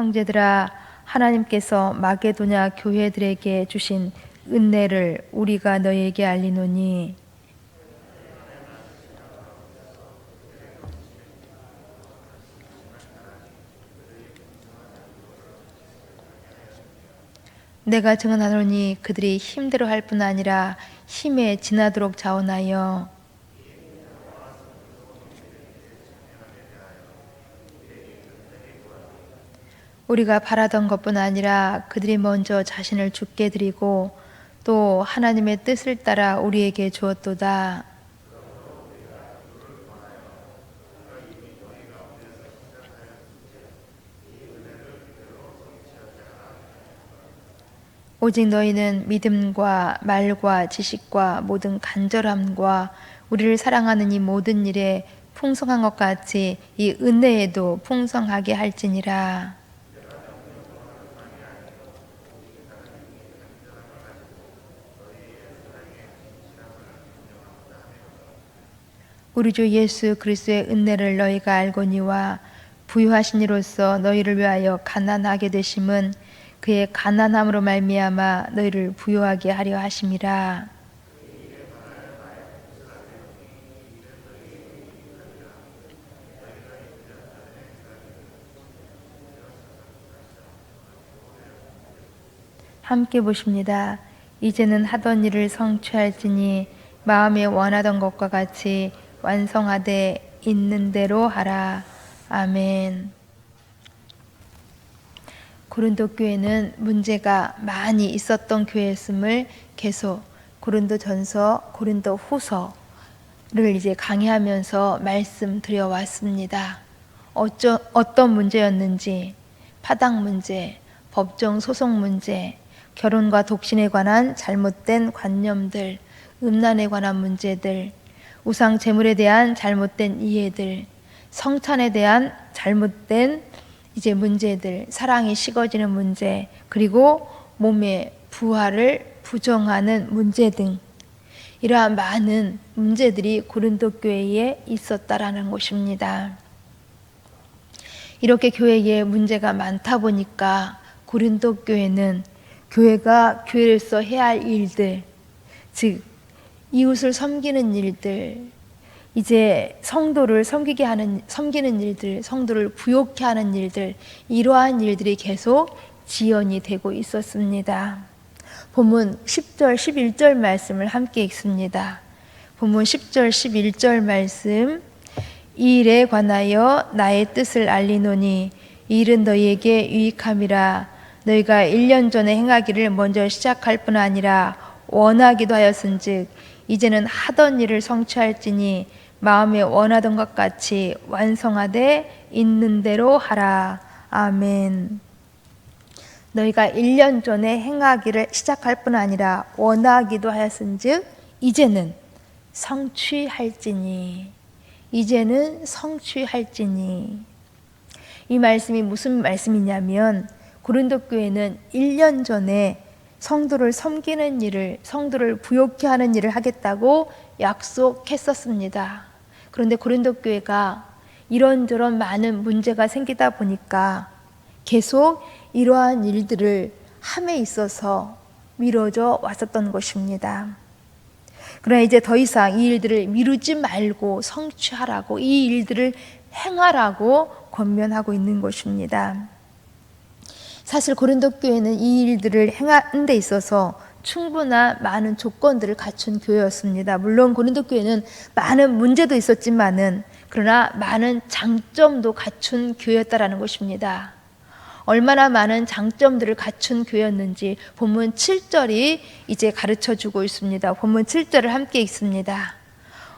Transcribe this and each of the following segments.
형제들아, 하나님께서 마게도냐 교회들에게 주신 은혜를 우리가 너희에게 알리노니 내가 증언하노니 그들이 힘대로 할 뿐 아니라 힘에 지나도록 자원하여 우리가 바라던 것뿐 아니라 그들이 먼저 자신을 죽게 드리고 또 하나님의 뜻을 따라 우리에게 주었도다. 오직 너희는 믿음과 말과 지식과 모든 간절함과 우리를 사랑하는 이 모든 일에 풍성한 것 같이 이 은혜에도 풍성하게 할지니라. 우리 주 예수 그리스도의 은혜를 너희가 알거니와 부유하신 이로써 너희를 위하여 가난하게 되심은 그의 가난함으로 말미암아 너희를 부유하게 하려 하심이라. 함께 보십니다. 이제는 하던 일을 성취할지니 마음에 원하던 것과 같이 완성하되 있는 대로 하라. 아멘. 고린도 교회는 문제가 많이 있었던 교회였음을 계속 고린도전서, 고린도후서를 이제 강의하면서 말씀드려 왔습니다. 어떤 문제였는지, 파당 문제, 법정 소송 문제, 결혼과 독신에 관한 잘못된 관념들, 음란에 관한 문제들, 우상 제물에 대한 잘못된 이해들, 성찬에 대한 잘못된 이제 문제들, 사랑이 식어지는 문제, 그리고 몸의 부활을 부정하는 문제 등 이러한 많은 문제들이 고린도 교회에 있었다라는 것입니다. 이렇게 교회에 문제가 많다 보니까 고린도 교회는 교회가 교회로서 해야 할 일들, 즉 이웃을 섬기는 일들, 이제 성도를 섬기는 일들, 성도를 부욕케 하는 일들, 이러한 일들이 계속 지연이 되고 있었습니다. 본문 10절, 11절 말씀을 함께 읽습니다. 본문 10절, 11절 말씀. 이 일에 관하여 나의 뜻을 알리노니 이 일은 너희에게 유익함이라. 너희가 1년 전에 행하기를 먼저 시작할 뿐 아니라 원하기도 하였은즉 이제는 하던 일을 성취할지니 마음에 원하던 것 같이 완성하되 있는 대로 하라. 아멘. 너희가 1년 전에 행하기를 시작할 뿐 아니라 원하기도 하였은즉 이제는 성취할지니. 이 말씀이 무슨 말씀이냐면 고린도 교회는 1년 전에 성도를 섬기는 일을, 성도를 부욕케 하는 일을 하겠다고 약속했었습니다. 그런데 고린도 교회가 이런저런 많은 문제가 생기다 보니까 계속 이러한 일들을 함에 있어서 미뤄져 왔었던 것입니다. 그러나 이제 더 이상 이 일들을 미루지 말고 성취하라고, 이 일들을 행하라고 권면하고 있는 것입니다. 사실 고린도 교회는 이 일들을 행하는 데 있어서 충분한 많은 조건들을 갖춘 교회였습니다. 물론 고린도 교회는 많은 문제도 있었지만은 그러나 많은 장점도 갖춘 교회였다라는 것입니다. 얼마나 많은 장점들을 갖춘 교회였는지 본문 7절이 이제 가르쳐주고 있습니다. 본문 7절을 함께 읽습니다.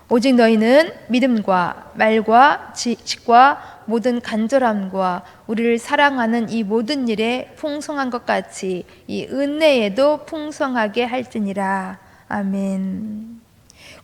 오직 너희는 믿음과 말과 지식과 모든 간절함과 우리를 사랑하는 이 모든 일에 풍성한 것 같이 이 은혜에도 풍성하게 할지니라. 아멘.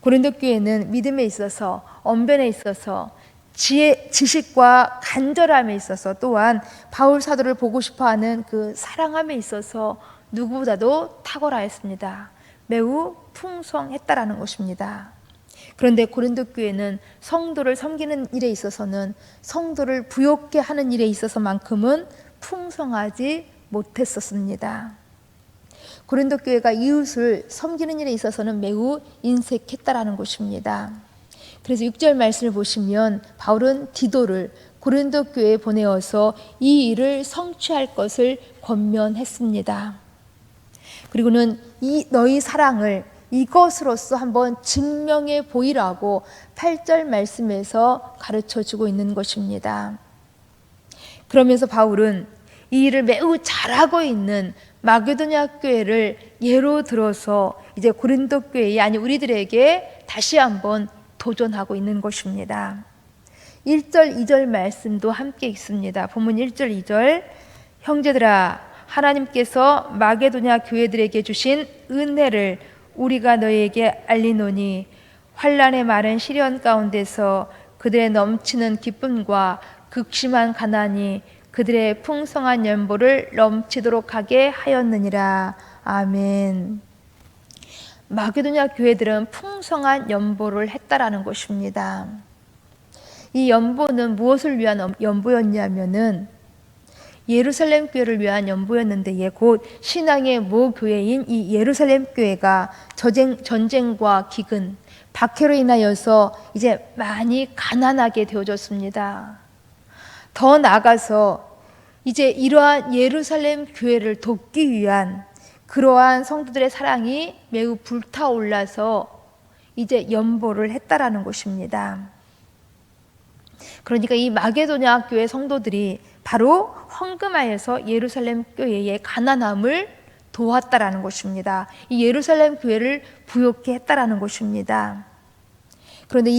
고린도 교회는 믿음에 있어서, 언변에 있어서, 지식과 간절함에 있어서, 또한 바울 사도를 보고 싶어하는 그 사랑함에 있어서 누구보다도 탁월하였습니다. 매우 풍성했다라는 것입니다. 그런데 고린도 교회는 성도를 섬기는 일에 있어서는, 성도를 부욕케 하는 일에 있어서만큼은 풍성하지 못했었습니다. 고린도 교회가 이웃을 섬기는 일에 있어서는 매우 인색했다라는 것입니다. 그래서 6절 말씀을 보시면 바울은 디도를 고린도 교회에 보내어서 이 일을 성취할 것을 권면했습니다. 그리고는 너희 사랑을 이것으로서 한번 증명해 보이라고 8절 말씀에서 가르쳐 주고 있는 것입니다. 그러면서 바울은 이 일을 매우 잘하고 있는 마게도냐 교회를 예로 들어서 이제 고린도 교회에 아니 우리들에게 다시 한번 도전하고 있는 것입니다. 1절, 2절 말씀도 함께 있습니다. 본문 1절, 2절 형제들아 하나님께서 마게도냐 교회들에게 주신 은혜를 우리가 너희에게 알리노니 환난의 많은 시련 가운데서 그들의 넘치는 기쁨과 극심한 가난이 그들의 풍성한 연보를 넘치도록 하게 하였느니라. 아멘. 마게도냐 교회들은 풍성한 연보를 했다라는 것입니다. 이 연보는 무엇을 위한 연보였냐면은 예루살렘 교회를 위한 연보였는데 곧 신앙의 모교회인 이 예루살렘 교회가 전쟁과 기근, 박해로 인하여서 이제 많이 가난하게 되어졌습니다. 더 나아가서 이제 이러한 예루살렘 교회를 돕기 위한 그러한 성도들의 사랑이 매우 불타올라서 이제 연보를 했다라는 것입니다. 그러니까 이 마게도냐 교회 성도들이 바로 헌금하여서 예루살렘 교회의 가난함을 도왔다라는 것입니다. 이 예루살렘 교회를 부욕해 했다라는 것입니다. 그런데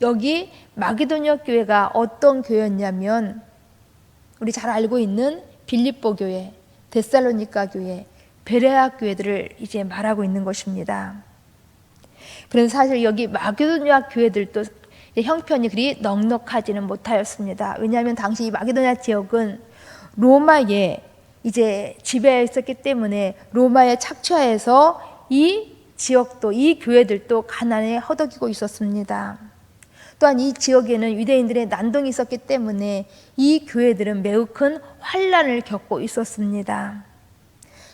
여기 마게도냐 교회가 어떤 교회였냐면 우리 잘 알고 있는 빌립보 교회, 데살로니가 교회, 베레아 교회들을 이제 말하고 있는 것입니다. 그래서 사실 여기 마게도냐 교회들도 형편이 그리 넉넉하지는 못하였습니다. 왜냐하면 당시 이 마게도냐 지역은 로마의 이제 지배에 있었기 때문에 로마에 착취하여서 이 지역도 이 교회들도 가난에 허덕이고 있었습니다. 또한 이 지역에는 유대인들의 난동이 있었기 때문에 이 교회들은 매우 큰 환난을 겪고 있었습니다.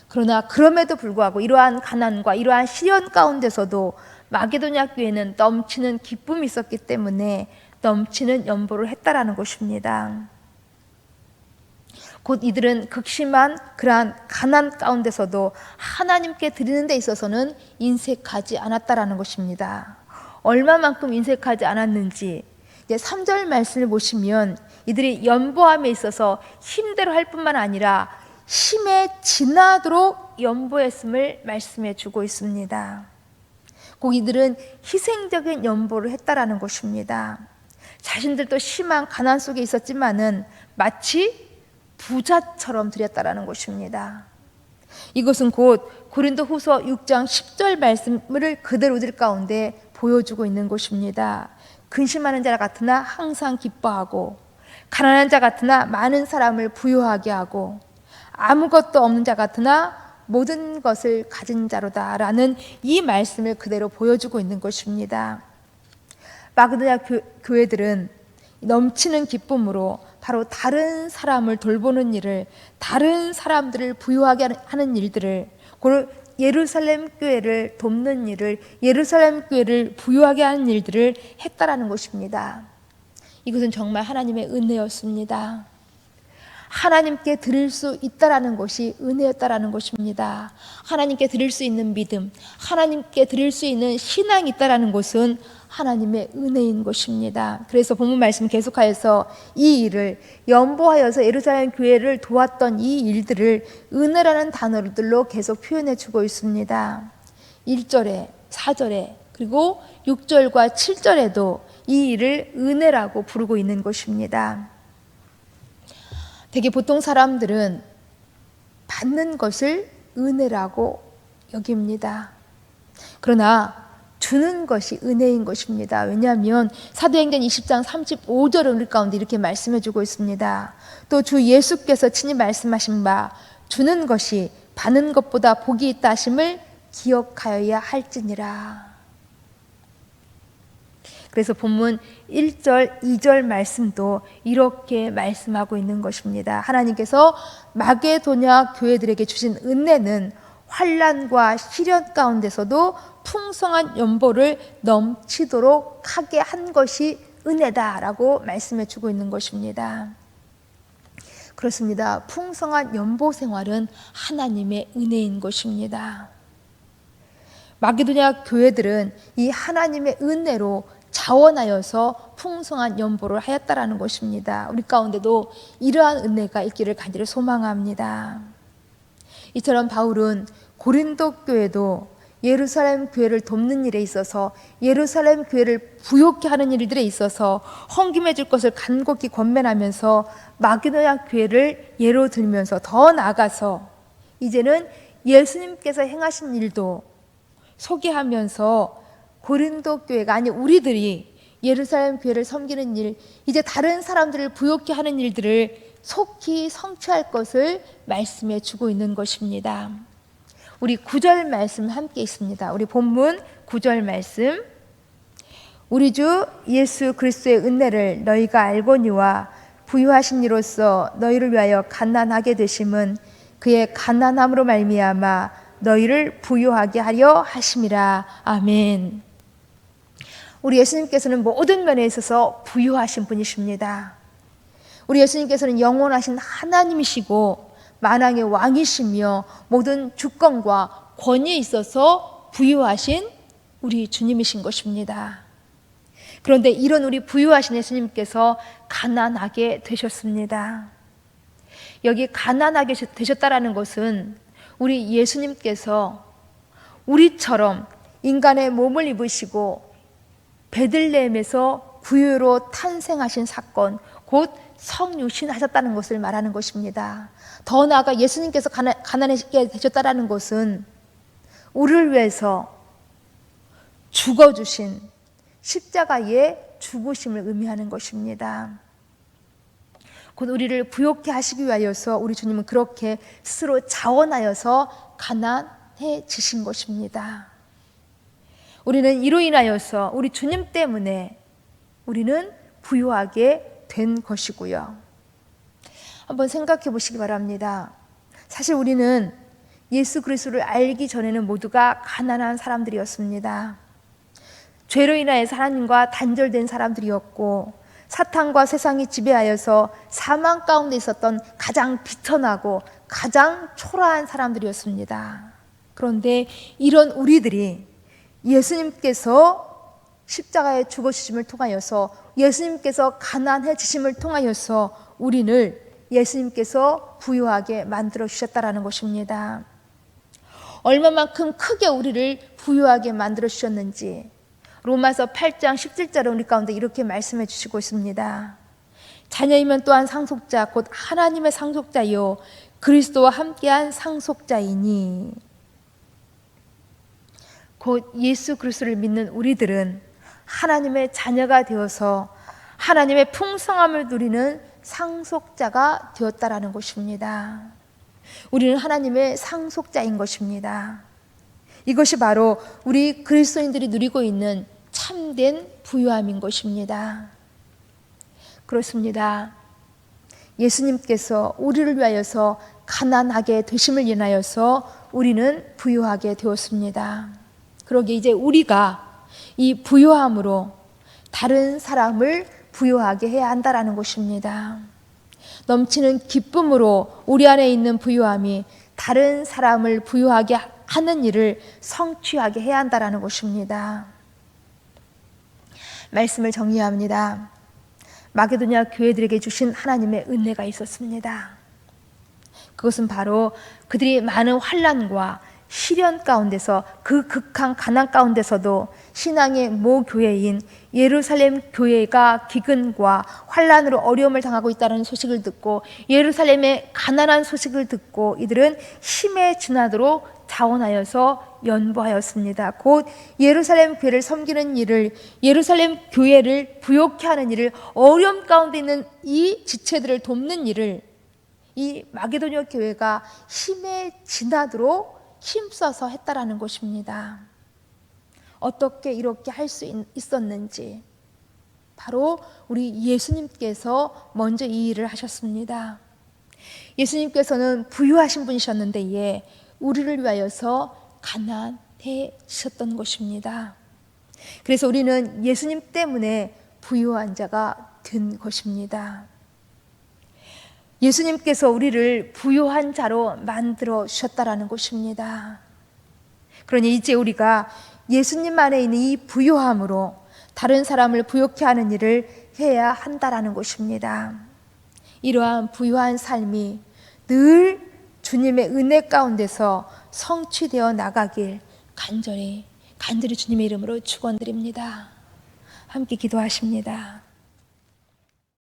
그러나 그럼에도 불구하고 이러한 가난과 이러한 시련 가운데서도 마게도냐 교회는 넘치는 기쁨이 있었기 때문에 넘치는 연보를 했다라는 것입니다. 곧 이들은 극심한 그러한 가난 가운데서도 하나님께 드리는 데 있어서는 인색하지 않았다라는 것입니다. 얼마만큼 인색하지 않았는지 이제 3절 말씀을 보시면 이들이 연보함에 있어서 힘대로 할 뿐만 아니라 힘에 지나도록 연보했음을 말씀해 주고 있습니다. 꼭 이들은 희생적인 연보를 했다라는 것입니다. 자신들도 심한 가난 속에 있었지만은 마치 부자처럼 드렸다라는 것입니다. 이것은 곧 고린도 후서 6장 10절 말씀을 그대로 우리 가운데 보여주고 있는 것입니다. 근심하는 자 같으나 항상 기뻐하고 가난한 자 같으나 많은 사람을 부유하게 하고 아무것도 없는 자 같으나 모든 것을 가진 자로다라는 이 말씀을 그대로 보여주고 있는 것입니다. 마게도냐 교회들은 넘치는 기쁨으로 바로 다른 사람을 돌보는 일을, 다른 사람들을 부유하게 하는 일들을, 예루살렘 교회를 돕는 일을, 예루살렘 교회를 부유하게 하는 일들을 했다라는 것입니다. 이것은 정말 하나님의 은혜였습니다. 하나님께 드릴 수 있다라는 것이 은혜였다라는 것입니다. 하나님께 드릴 수 있는 믿음, 하나님께 드릴 수 있는 신앙이 있다라는 것은 하나님의 은혜인 것입니다. 그래서 본문 말씀 계속하여서 이 일을 연보하여서 예루살렘 교회를 도왔던 이 일들을 은혜라는 단어들로 계속 표현해 주고 있습니다. 1절에 4절에 그리고 6절과 7절에도 이 일을 은혜라고 부르고 있는 것입니다. 되게 보통 사람들은 받는 것을 은혜라고 여깁니다. 그러나 주는 것이 은혜인 것입니다. 왜냐하면 사도행전 20장 35절을 우리 가운데 이렇게 말씀해 주고 있습니다. 또 주 예수께서 친히 말씀하신 바 주는 것이 받는 것보다 복이 있다 하심을 기억하여야 할지니라. 그래서 본문 1절, 2절 말씀도 이렇게 말씀하고 있는 것입니다. 하나님께서 마게도냐 교회들에게 주신 은혜는 환난과 시련 가운데서도 풍성한 연보를 넘치도록 하게 한 것이 은혜다라고 말씀해 주고 있는 것입니다. 그렇습니다. 풍성한 연보 생활은 하나님의 은혜인 것입니다. 마게도냐 교회들은 이 하나님의 은혜로 자원하여서 풍성한 연보를 하였다라는 것입니다. 우리 가운데도 이러한 은혜가 있기를 간절히 소망합니다. 이처럼 바울은 고린도 교회도 예루살렘 교회를 돕는 일에 있어서, 예루살렘 교회를 부욕케 하는 일들에 있어서 헝김해 줄 것을 간곡히 권면하면서 마게도냐 교회를 예로 들면서 더 나아가서 이제는 예수님께서 행하신 일도 소개하면서 고린도 교회가, 아니 우리들이 예루살렘 교회를 섬기는 일, 이제 다른 사람들을 부욕케 하는 일들을 속히 성취할 것을 말씀해 주고 있는 것입니다. 우리 9절 말씀 함께 있습니다. 우리 본문 9절 말씀. 우리 주 예수 그리스도의 은혜를 너희가 알거니와 부유하신 이로써 너희를 위하여 가난하게 되심은 그의 가난함으로 말미암아 너희를 부유하게 하려 하심이라. 아멘. 우리 예수님께서는 모든 면에 있어서 부유하신 분이십니다. 우리 예수님께서는 영원하신 하나님이시고 만왕의 왕이시며 모든 주권과 권위에 있어서 부유하신 우리 주님이신 것입니다. 그런데 이런 우리 부유하신 예수님께서 가난하게 되셨습니다. 여기 가난하게 되셨다라는 것은 우리 예수님께서 우리처럼 인간의 몸을 입으시고 베들레헴에서 구유로 탄생하신 사건, 곧 성육신하셨다는 것을 말하는 것입니다. 더 나아가 예수님께서 가난하게 되셨다는 것은 우리를 위해서 죽어주신 십자가의 죽으심을 의미하는 것입니다. 곧 우리를 부욕케 하시기 위하여서 우리 주님은 그렇게 스스로 자원하여서 가난해지신 것입니다. 우리는 이로 인하여서 우리 주님 때문에 우리는 부유하게 된 것이고요. 한번 생각해 보시기 바랍니다. 사실 우리는 예수 그리스도를 알기 전에는 모두가 가난한 사람들이었습니다. 죄로 인하여서 하나님과 단절된 사람들이었고 사탄과 세상이 지배하여서 사망 가운데 있었던 가장 비천하고 가장 초라한 사람들이었습니다. 그런데 이런 우리들이 예수님께서 십자가의 죽으심을 통하여서, 예수님께서 가난해지심을 통하여서 우리를 예수님께서 부유하게 만들어 주셨다라는 것입니다. 얼마만큼 크게 우리를 부유하게 만들어 주셨는지 로마서 8장 17절에 우리 가운데 이렇게 말씀해 주시고 있습니다. 자녀이면 또한 상속자 곧 하나님의 상속자요 그리스도와 함께한 상속자이니. 곧 예수 그리스도를 믿는 우리들은 하나님의 자녀가 되어서 하나님의 풍성함을 누리는 상속자가 되었다라는 것입니다. 우리는 하나님의 상속자인 것입니다. 이것이 바로 우리 그리스도인들이 누리고 있는 참된 부유함인 것입니다. 그렇습니다. 예수님께서 우리를 위하여서 가난하게 되심을 인하여서 우리는 부유하게 되었습니다. 그러기에 이제 우리가 이 부유함으로 다른 사람을 부유하게 해야 한다라는 것입니다. 넘치는 기쁨으로 우리 안에 있는 부유함이 다른 사람을 부유하게 하는 일을 성취하게 해야 한다라는 것입니다. 말씀을 정리합니다. 마게도냐 교회들에게 주신 하나님의 은혜가 있었습니다. 그것은 바로 그들이 많은 환난과 시련 가운데서, 그 극한 가난 가운데서도 신앙의 모교회인 예루살렘 교회가 기근과 환난으로 어려움을 당하고 있다는 소식을 듣고, 예루살렘의 가난한 소식을 듣고 이들은 힘에 지나도록 자원하여서 연보하였습니다. 곧 예루살렘 교회를 섬기는 일을, 예루살렘 교회를 부욕케 하는 일을, 어려움 가운데 있는 이 지체들을 돕는 일을 이 마게도냐 교회가 힘에 지나도록 힘써서 했다라는 것입니다. 어떻게 이렇게 할 수 있었는지, 바로 우리 예수님께서 먼저 이 일을 하셨습니다. 예수님께서는 부유하신 분이셨는데 우리를 위하여서 가난해지셨던 것입니다. 그래서 우리는 예수님 때문에 부유한 자가 된 것입니다. 예수님께서 우리를 부유한 자로 만들어 주셨다라는 것입니다. 그러니 이제 우리가 예수님 안에 있는 이 부유함으로 다른 사람을 부욕케 하는 일을 해야 한다라는 것입니다. 이러한 부유한 삶이 늘 주님의 은혜 가운데서 성취되어 나가길 간절히 주님의 이름으로 축원드립니다. 함께 기도하십니다.